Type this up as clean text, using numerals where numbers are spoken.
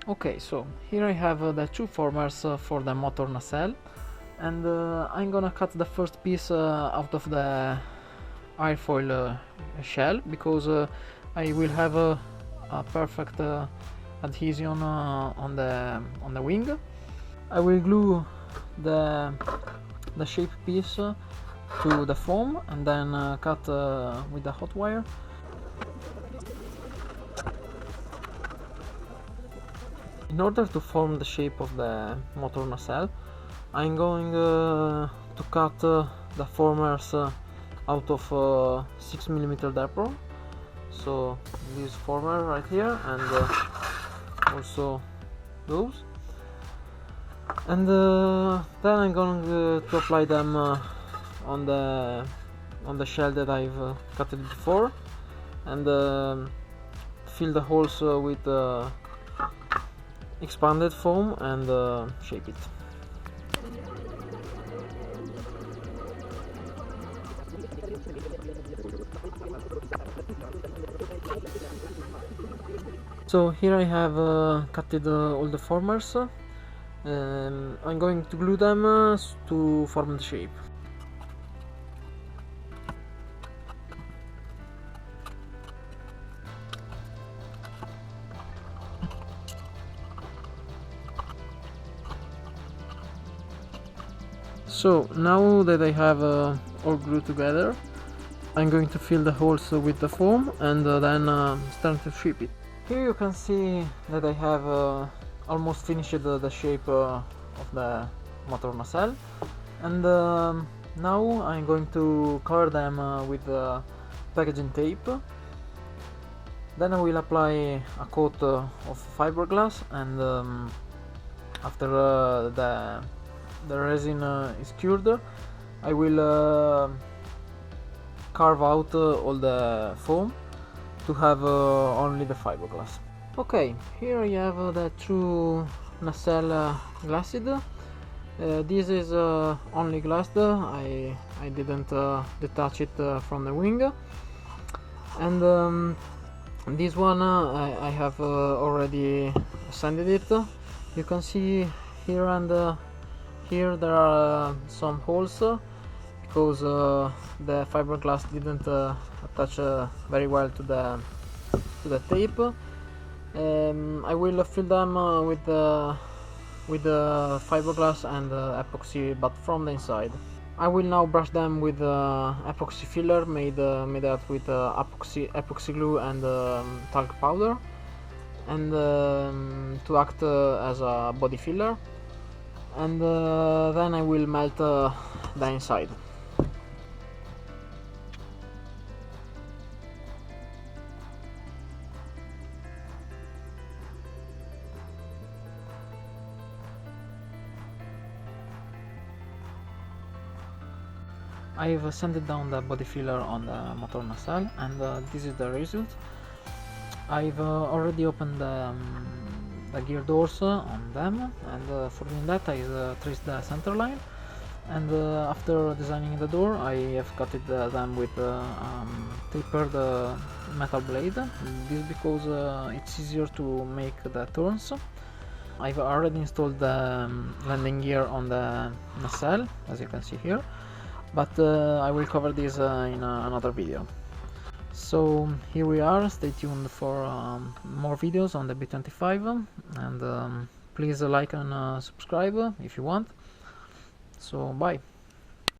Okay, so here I have the two formers for the motor nacelle, and I'm gonna cut the first piece out of the airfoil shell, because I will have a perfect adhesion on the wing. I will glue the shape piece to the foam and then cut with the hot wire. In order to form the shape of the motor nacelle, I'm going to cut the formers out of 6mm diaphragm. So this former right here, and also those. And then I'm going to apply them on the shell that I've cut it before, and fill the holes with expanded foam and shape it. So here I have cutted all the formers. I'm going to glue them to form the shape. So now that I have all glued together, I'm going to fill the holes with the foam and then start to shape it. Here you can see that I have almost finished the shape of the motor nacelle, and now I'm going to cover them with packaging tape. Then I will apply a coat of fiberglass, and after the resin is cured, I will carve out all the foam to have only the fiberglass. Okay, here I have the two nacelle glassed. This is only glassed. I didn't detach it from the wing, and this one I have already sanded it. You can see here and here there are some holes because the fiberglass didn't attach very well to the tape. I will fill them with the fiberglass and epoxy, but from the inside. I will now brush them with epoxy filler made out with epoxy glue and talc powder, and to act as a body filler, and then I will melt the inside. I've sanded down the body filler on the motor nacelle, and this is the result. I've already opened the gear doors on them, and for doing that I traced the center line, and after designing the door I have cut them with tapered metal blade. This because it's easier to make the turns. I've already installed the landing gear on the nacelle, as you can see here, but I will cover this in another video. So here we are. Stay tuned for more videos on the B-25, and please like and subscribe if you want. So bye.